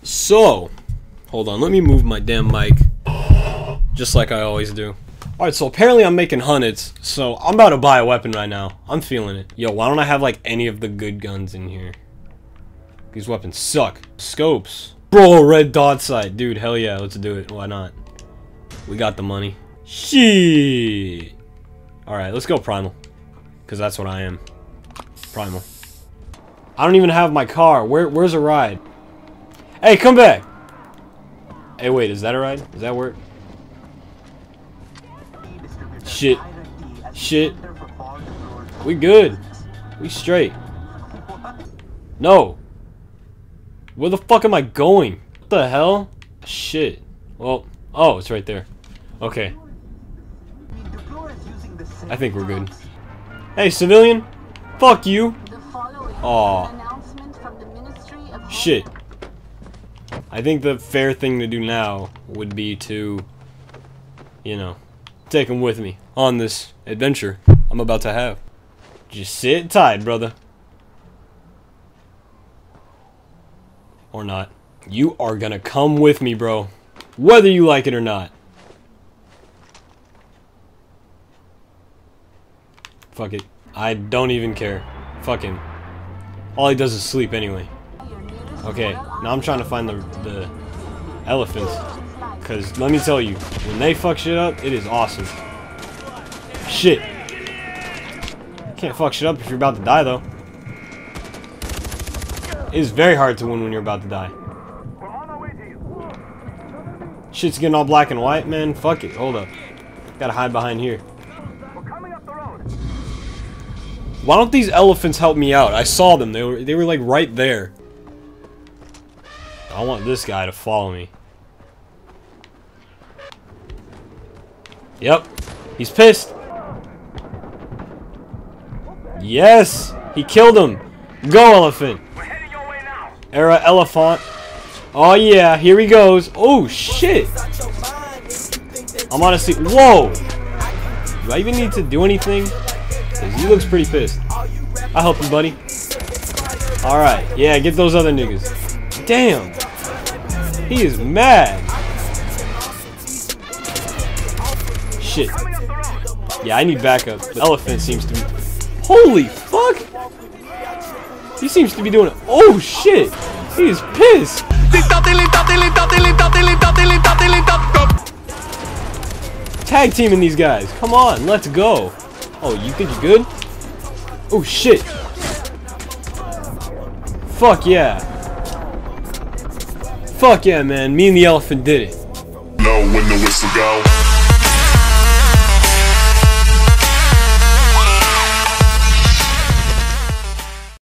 So, hold on, let me move my damn mic. Just like I always do. Alright, so apparently I'm making hundreds, so I'm about to buy a weapon right now. I'm feeling it. Yo, why don't I have like any of the good guns in here? These weapons suck. Scopes. Bro, red dot sight. Dude, hell yeah, let's do it. Why not? We got the money. Shit. Alright, let's go primal. Because that's what I am. Primal. I don't even have my car. Where's a ride? Hey, come back! Hey, wait, is that a ride? Does that work? Shit. Shit. We good. We straight. No. Where the fuck am I going? What the hell? Shit. Well, oh, it's right there. Okay. I think we're good. Hey, civilian. Fuck you. Aw. Shit. I think the fair thing to do now would be to, you know, take him with me on this adventure I'm about to have. Just sit tight, brother. Or not. You are gonna come with me, bro. Whether you like it or not. Fuck it. I don't even care. Fuck him. All he does is sleep anyway. Okay, now I'm trying to find the elephants. Because, let me tell you, when they fuck shit up, it is awesome. Shit. Can't fuck shit up if you're about to die, though. It is very hard to win when you're about to die. Shit's getting all black and white, man. Fuck it. Hold up. Gotta hide behind here. Why don't these elephants help me out? I saw them. They were like right there. I want this guy to follow me. Yep. He's pissed. Yes! He killed him! Go, elephant! Era elephant. Oh yeah, here he goes. Oh shit! I'm honestly... Whoa! Do I even need to do anything? Because he looks pretty pissed. I'll help you, buddy. Alright, yeah, get those other niggas. Damn! He is mad! Shit. Yeah, I need backup. The elephant seems to be... Holy fuck! He seems to be doing it. Oh shit! He is pissed! Tag teaming these guys. Come on, let's go. Oh, you think you're good? Oh shit! Fuck yeah! Fuck yeah, man! Me and the elephant did it. Know when the whistle go.